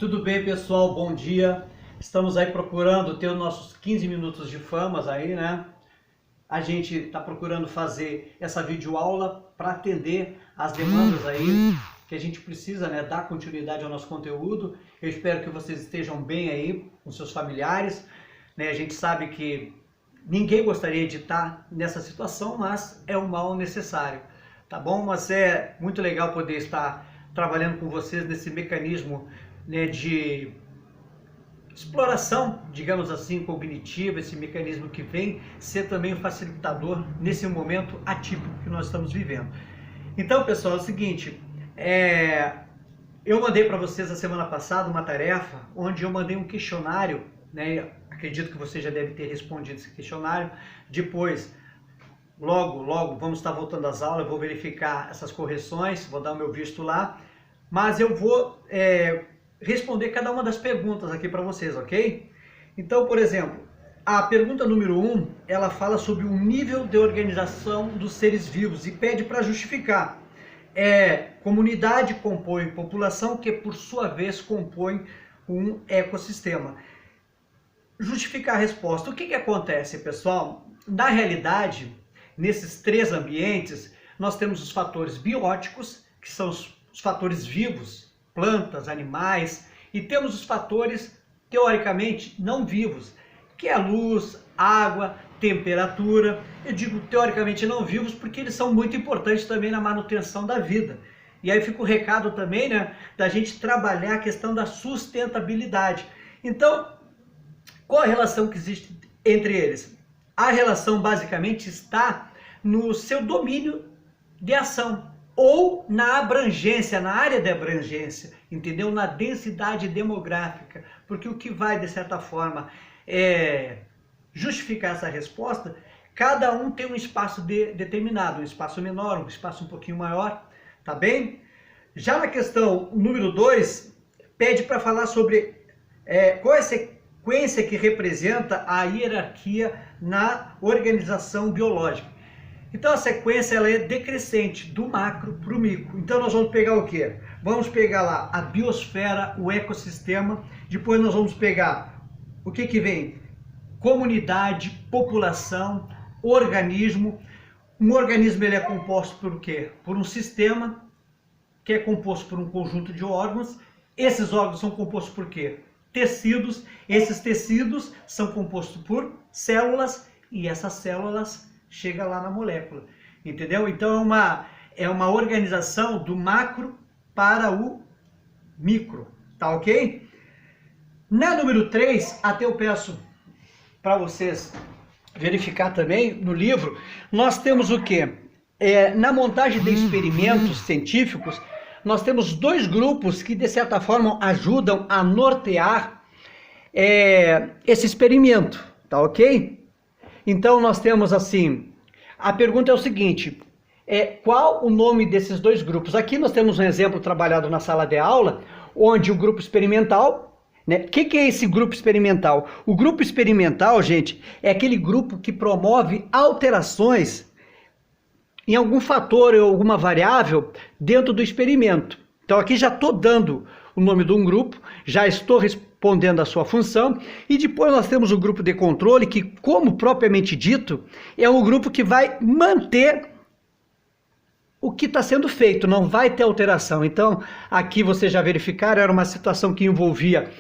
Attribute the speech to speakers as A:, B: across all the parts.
A: Tudo bem, pessoal? Bom dia. Estamos aí procurando ter os nossos 15 minutos de famas aí, né? A gente está procurando fazer essa videoaula para atender as demandas aí que a gente precisa, né? Dar continuidade ao nosso conteúdo. Eu espero que vocês estejam bem aí com seus familiares, né? A gente sabe que ninguém gostaria de estar nessa situação, mas é um mal necessário, tá bom? Mas é muito legal poder estar trabalhando com vocês nesse mecanismo, né, de exploração, digamos assim, cognitiva, esse mecanismo que vem ser também um facilitador nesse momento atípico que nós estamos vivendo. Então, pessoal, é o seguinte, eu mandei para vocês a semana passada uma tarefa onde eu mandei um questionário, né? Acredito que você já deve ter respondido esse questionário. Depois, logo vamos estar voltando às aulas, eu vou verificar essas correções, vou dar o meu visto lá, mas eu vou responder cada uma das perguntas aqui para vocês, ok? Então, por exemplo, a pergunta número 1, ela fala sobre o nível de organização dos seres vivos e pede para justificar. Comunidade compõe população, que por sua vez compõe um ecossistema. Justificar a resposta. O que acontece, pessoal? Na realidade, nesses três ambientes, nós temos os fatores bióticos, que são os fatores vivos, plantas, animais, e temos os fatores, teoricamente, não vivos, que é a luz, água, temperatura. Eu digo teoricamente não vivos porque eles são muito importantes também na manutenção da vida. E aí fica o recado também, né, da gente trabalhar a questão da sustentabilidade. Então, qual a relação que existe entre eles? A relação basicamente está no seu domínio de ação, ou na abrangência, na área de abrangência, entendeu? Na densidade demográfica, porque o que vai, de certa forma, justificar essa resposta, cada um tem um espaço determinado, um espaço menor, um espaço um pouquinho maior, tá bem? Já na questão número 2, pede para falar sobre qual é a sequência que representa a hierarquia na organização biológica. Então a sequência ela é decrescente, do macro para o micro. Então nós vamos pegar o quê? Vamos pegar lá a biosfera, o ecossistema, depois nós vamos pegar o que vem? Comunidade, população, organismo. Um organismo ele é composto por quê? Por um sistema, que é composto por um conjunto de órgãos. Esses órgãos são compostos por quê? Tecidos. Esses tecidos são compostos por células, e essas células chega lá na molécula, entendeu? Então é uma organização do macro para o micro, tá ok? Na número 3, até eu peço para vocês verificar também no livro, nós temos o quê? Na montagem de experimentos científicos, nós temos dois grupos que de certa forma ajudam a nortear esse experimento, tá ok? Então nós temos assim, a pergunta é o seguinte, qual o nome desses dois grupos? Aqui nós temos um exemplo trabalhado na sala de aula, onde o grupo experimental, né? O que é esse grupo experimental? O grupo experimental, gente, é aquele grupo que promove alterações em algum fator ou alguma variável dentro do experimento. Então aqui já estou dando o nome de um grupo, já estou respondendo a sua função, e depois nós temos o grupo de controle, que, como propriamente dito, é um grupo que vai manter o que está sendo feito, não vai ter alteração. Então, aqui vocês já verificaram, era uma situação que envolvia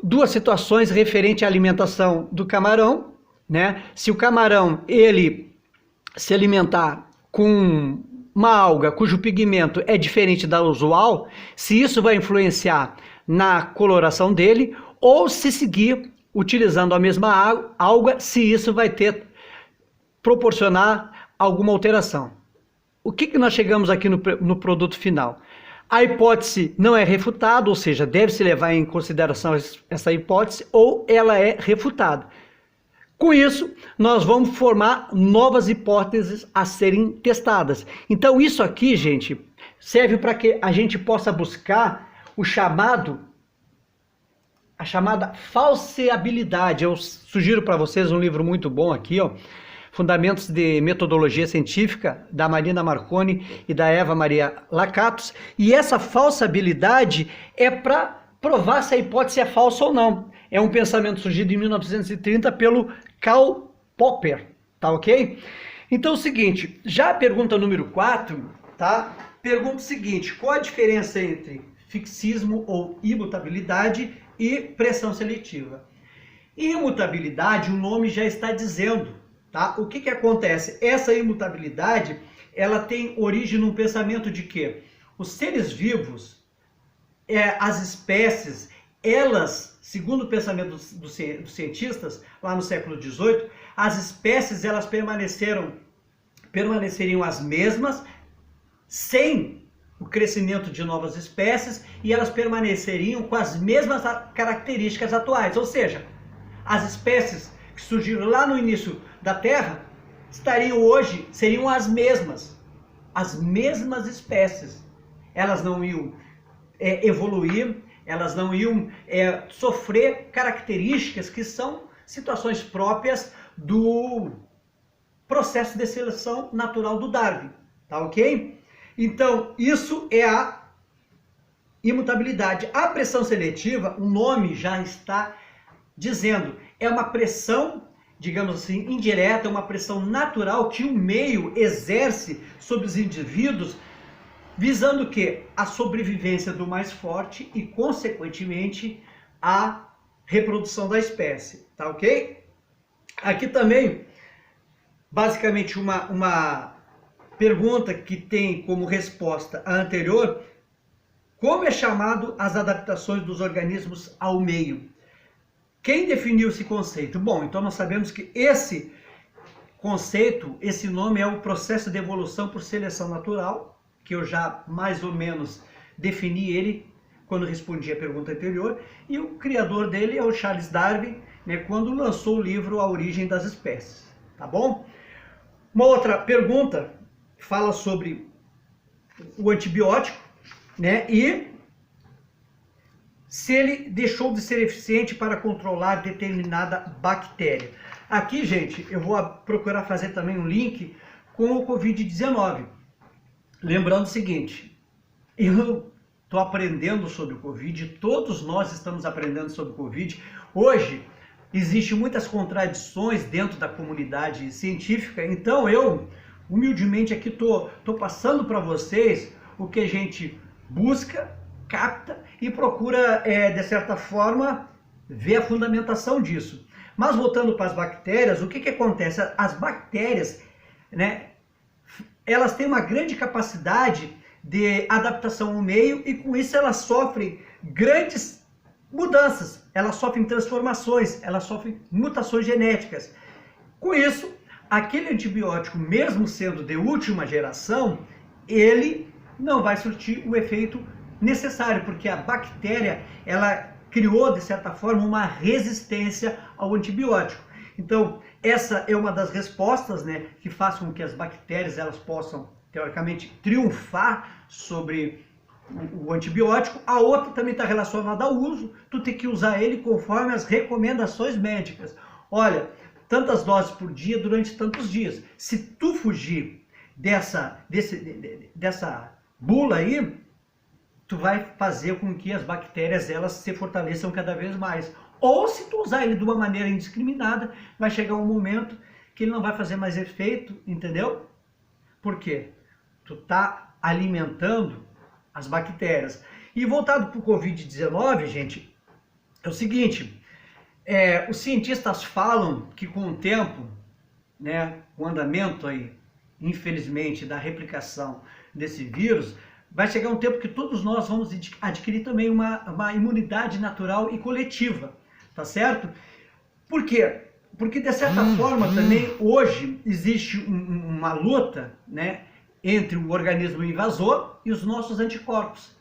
A: duas situações referente à alimentação do camarão, né? Se o camarão, ele se alimentar com uma alga cujo pigmento é diferente da usual, se isso vai influenciar na coloração dele, ou se seguir utilizando a mesma alga, se isso vai proporcionar alguma alteração. O que nós chegamos aqui no produto final? A hipótese não é refutada, ou seja, deve-se levar em consideração essa hipótese, ou ela é refutada. Com isso, nós vamos formar novas hipóteses a serem testadas. Então isso aqui, gente, serve para que a gente possa buscar a chamada falseabilidade. Eu sugiro para vocês um livro muito bom aqui, ó, Fundamentos de Metodologia Científica, da Marina Marconi e da Eva Maria Lakatos, e essa falsabilidade é para provar se a hipótese é falsa ou não. É um pensamento surgido em 1930 pelo Karl Popper, tá ok? Então é o seguinte, já a pergunta número 4, tá? Pergunta o seguinte, qual a diferença entre fixismo ou imutabilidade e pressão seletiva? Imutabilidade, o nome já está dizendo, tá? O que acontece? Essa imutabilidade, ela tem origem num pensamento de que os seres vivos, as espécies, elas, segundo o pensamento dos cientistas, lá no século XVIII, as espécies elas permaneceriam as mesmas, sem o crescimento de novas espécies, e elas permaneceriam com as mesmas características atuais. Ou seja, as espécies que surgiram lá no início da Terra seriam as mesmas espécies. Elas não iam evoluir, elas não iam sofrer características que são situações próprias do processo de seleção natural do Darwin, tá ok? Então, isso é a imutabilidade. A pressão seletiva, o nome já está dizendo, é uma pressão, digamos assim, indireta, uma pressão natural que o meio exerce sobre os indivíduos, visando o quê? A sobrevivência do mais forte e, consequentemente, a reprodução da espécie, tá ok? Aqui também, basicamente, uma pergunta que tem como resposta a anterior, como é chamado as adaptações dos organismos ao meio? Quem definiu esse conceito? Bom, então nós sabemos que esse conceito, esse nome é o processo de evolução por seleção natural, que eu já mais ou menos defini ele quando respondi a pergunta anterior, e o criador dele é o Charles Darwin, né, quando lançou o livro A Origem das Espécies, tá bom? Uma outra pergunta fala sobre o antibiótico, né, e se ele deixou de ser eficiente para controlar determinada bactéria. Aqui, gente, eu vou procurar fazer também um link com o Covid-19. Lembrando o seguinte, eu estou aprendendo sobre o Covid, todos nós estamos aprendendo sobre o Covid. Hoje, existem muitas contradições dentro da comunidade científica, então eu, humildemente, aqui estou passando para vocês o que a gente busca, capta e procura, de certa forma, ver a fundamentação disso. Mas voltando para as bactérias, o que acontece? As bactérias, né, elas têm uma grande capacidade de adaptação ao meio e com isso elas sofrem grandes mudanças, elas sofrem transformações, elas sofrem mutações genéticas. Com isso, aquele antibiótico, mesmo sendo de última geração, ele não vai surtir o efeito necessário, porque a bactéria, ela criou, de certa forma, uma resistência ao antibiótico. Então, essa é uma das respostas, né, que faz com que as bactérias elas possam, teoricamente, triunfar sobre o antibiótico. A outra também está relacionada ao uso, tu tem que usar ele conforme as recomendações médicas. Olha, tantas doses por dia durante tantos dias. Se tu fugir dessa bula aí, tu vai fazer com que as bactérias elas se fortaleçam cada vez mais. Ou se tu usar ele de uma maneira indiscriminada, vai chegar um momento que ele não vai fazer mais efeito, entendeu? Por quê? Tu tá alimentando as bactérias. E voltado para o Covid-19, gente, é o seguinte, os cientistas falam que com o tempo, né, o andamento aí, infelizmente, da replicação desse vírus, vai chegar um tempo que todos nós vamos adquirir também uma imunidade natural e coletiva, tá certo? Por quê? Porque, de certa forma, também, hoje, existe uma luta, né, entre o organismo invasor e os nossos anticorpos.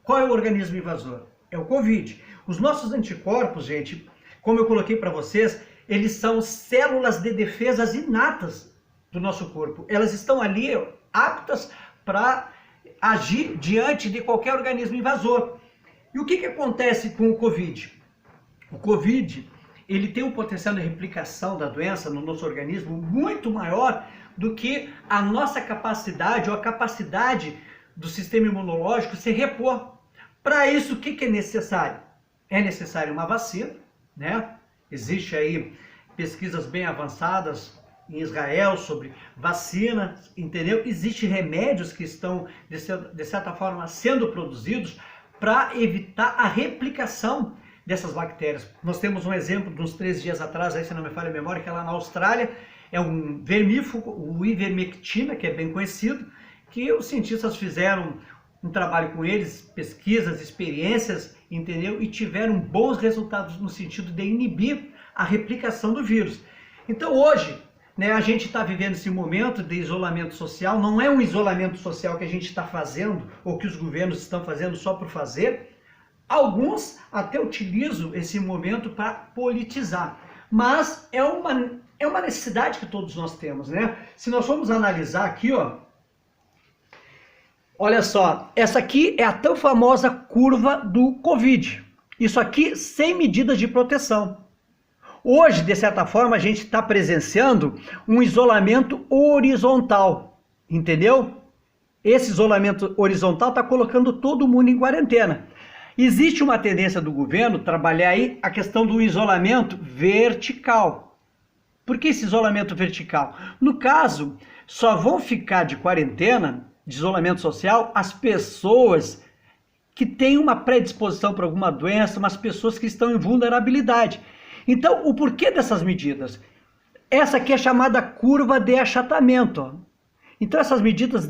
A: Qual é o organismo invasor? É o Covid. Os nossos anticorpos, gente, como eu coloquei para vocês, eles são células de defesas inatas do nosso corpo. Elas estão ali aptas para agir diante de qualquer organismo invasor. E o que acontece com o Covid? O Covid, ele tem um potencial de replicação da doença no nosso organismo muito maior do que a nossa capacidade ou a capacidade do sistema imunológico se repor. Para isso, o que é necessário? É necessário uma vacina, né? Existe aí pesquisas bem avançadas em Israel sobre vacinas, entendeu? Existem remédios que estão, de certa forma, sendo produzidos para evitar a replicação dessas bactérias. Nós temos um exemplo de uns 3 dias atrás, aí, se não me falha a memória, que é lá na Austrália, é um vermífugo, o ivermectina, que é bem conhecido, que os cientistas fizeram um trabalho com eles, pesquisas, experiências, entendeu? E tiveram bons resultados no sentido de inibir a replicação do vírus. Então hoje, né, a gente está vivendo esse momento de isolamento social, não é um isolamento social que a gente está fazendo, ou que os governos estão fazendo só por fazer. Alguns até utilizam esse momento para politizar, mas é uma necessidade que todos nós temos, né? Se nós formos analisar aqui, ó, olha só, essa aqui é a tão famosa curva do Covid. Isso aqui sem medidas de proteção. Hoje, de certa forma, a gente está presenciando um isolamento horizontal, entendeu? Esse isolamento horizontal está colocando todo mundo em quarentena. Existe uma tendência do governo trabalhar aí a questão do isolamento vertical. Por que esse isolamento vertical? No caso, só vão ficar de quarentena, de isolamento social, as pessoas que têm uma predisposição para alguma doença, mas pessoas que estão em vulnerabilidade. Então, o porquê dessas medidas? Essa aqui é chamada curva de achatamento. Então, essas medidas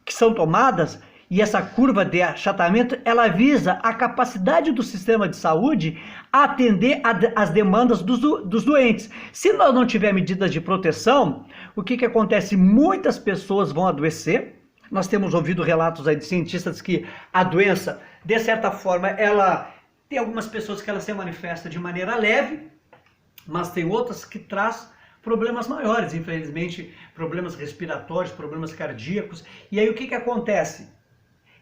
A: que são tomadas, e essa curva de achatamento, ela visa a capacidade do sistema de saúde a atender às demandas dos doentes. Se nós não tiver medidas de proteção, o que acontece? Muitas pessoas vão adoecer. Nós temos ouvido relatos aí de cientistas que a doença, de certa forma, ela tem algumas pessoas que ela se manifesta de maneira leve, mas tem outras que traz problemas maiores, infelizmente, problemas respiratórios, problemas cardíacos. E aí o que acontece?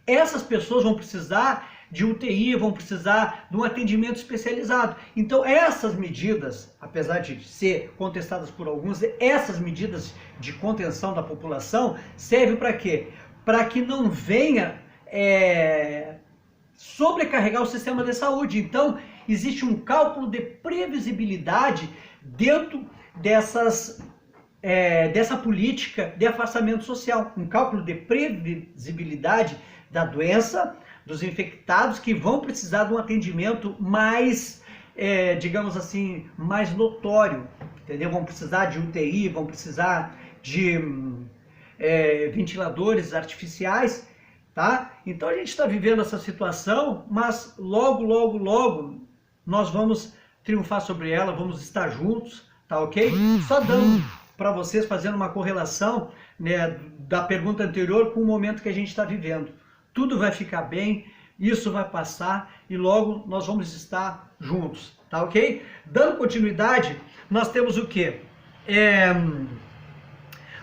A: Essas pessoas vão precisar de UTI, vão precisar de um atendimento especializado. Então essas medidas, apesar de ser contestadas por alguns, essas medidas de contenção da população servem para quê? Para que não venha sobrecarregar o sistema de saúde. Então existe um cálculo de previsibilidade dentro dessa política de afastamento social, um cálculo de previsibilidade da doença, dos infectados que vão precisar de um atendimento mais, digamos assim, mais notório, entendeu? Vão precisar de UTI, vão precisar de ventiladores artificiais, tá? Então a gente está vivendo essa situação, mas logo, logo, logo nós vamos triunfar sobre ela, vamos estar juntos, tá ok? Só dando para vocês, fazendo uma correlação, né, da pergunta anterior com o momento que a gente está vivendo. Tudo vai ficar bem, isso vai passar e logo nós vamos estar juntos, tá ok? Dando continuidade, nós temos o quê?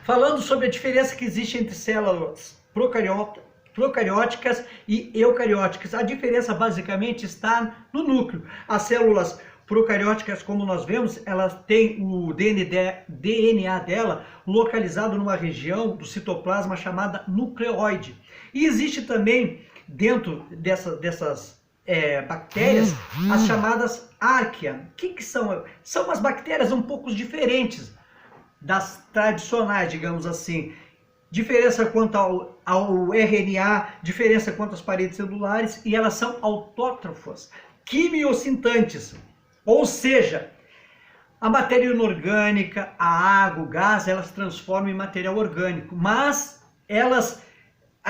A: Falando sobre a diferença que existe entre células procarióticas e eucarióticas. A diferença basicamente está no núcleo. As células procarióticas, como nós vemos, elas têm o DNA dela localizado numa região do citoplasma chamada nucleoide. E existe também, dentro dessas bactérias, as chamadas arquea. O que são? São umas bactérias um pouco diferentes das tradicionais, digamos assim. Diferença quanto ao RNA, diferença quanto às paredes celulares, e elas são autótrofas, quimiosintantes. Ou seja, a matéria inorgânica, a água, o gás, elas transformam em material orgânico, mas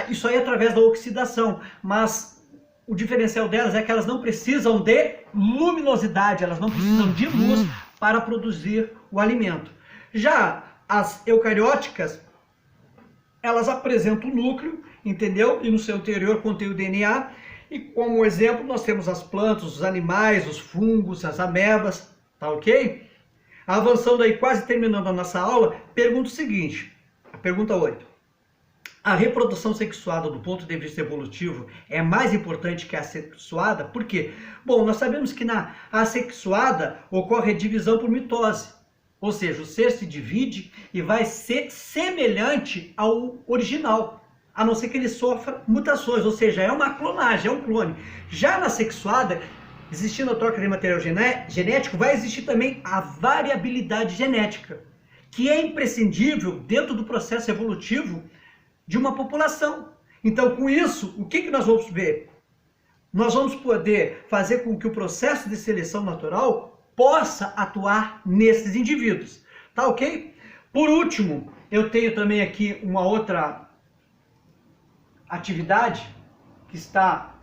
A: isso aí é através da oxidação, mas o diferencial delas é que elas não precisam de luminosidade, elas não precisam de luz para produzir o alimento. Já as eucarióticas, elas apresentam o núcleo, entendeu? E no seu interior contém o DNA. E como exemplo, nós temos as plantas, os animais, os fungos, as amebas, tá ok? Avançando aí, quase terminando a nossa aula, pergunta o seguinte, a pergunta 8. a reprodução sexuada do ponto de vista evolutivo é mais importante que a assexuada. Por quê? Bom, nós sabemos que na assexuada ocorre a divisão por mitose, ou seja, o ser se divide e vai ser semelhante ao original, a não ser que ele sofra mutações, ou seja, é uma clonagem, é um clone. Já na sexuada, existindo a troca de material genético, vai existir também a variabilidade genética, que é imprescindível dentro do processo evolutivo de uma população. Então, com isso, o que nós vamos ver? Nós vamos poder fazer com que o processo de seleção natural possa atuar nesses indivíduos. Tá ok? Por último, eu tenho também aqui uma outra atividade que está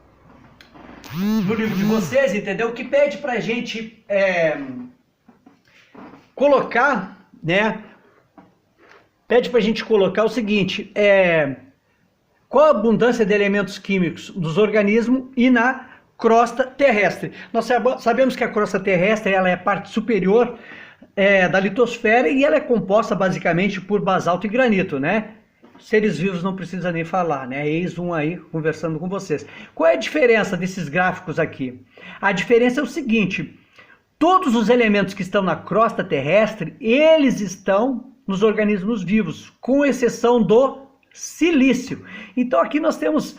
A: no livro de vocês, entendeu? Que pede pra gente colocar, né? Pede pra gente colocar o seguinte, qual a abundância de elementos químicos nos organismos e na crosta terrestre. Nós sabemos que a crosta terrestre ela é a parte superior da litosfera e ela é composta basicamente por basalto e granito, né? Seres vivos não precisa nem falar, né? Eis um aí conversando com vocês. Qual é a diferença desses gráficos aqui? A diferença é o seguinte, todos os elementos que estão na crosta terrestre, eles estão nos organismos vivos, com exceção do silício. Então aqui nós temos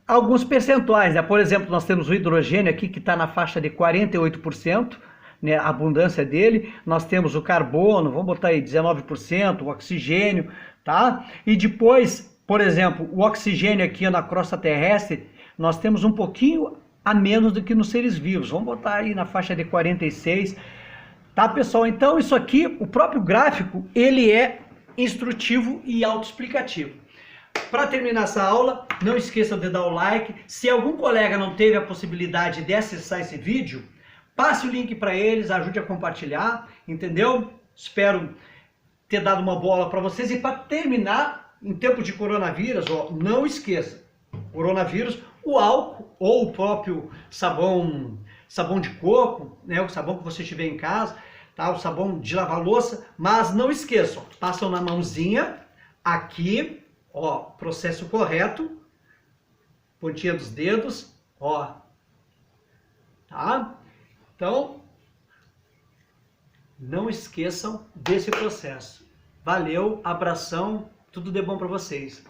A: alguns percentuais, né? Por exemplo, nós temos o hidrogênio aqui que está na faixa de 48%, né? A abundância dele. Nós temos o carbono, vamos botar aí 19%, o oxigênio, tá? E depois, por exemplo, o oxigênio aqui na crosta terrestre, nós temos um pouquinho a menos do que nos seres vivos. Vamos botar aí na faixa de 46%. Tá, pessoal? Então isso aqui, o próprio gráfico, ele é instrutivo e autoexplicativo. Para terminar essa aula, não esqueçam de dar o like. Se algum colega não teve a possibilidade de acessar esse vídeo, passe o link para eles, ajude a compartilhar, entendeu? Espero ter dado uma bola para vocês. E para terminar, em tempo de coronavírus, ó, não esqueça, coronavírus, o álcool ou o próprio sabão de coco, né, o sabão que você tiver em casa, tá, o sabão de lavar louça, mas não esqueçam, passam na mãozinha, aqui, ó, processo correto, pontinha dos dedos, ó, tá? Então, não esqueçam desse processo. Valeu, abração, tudo de bom para vocês.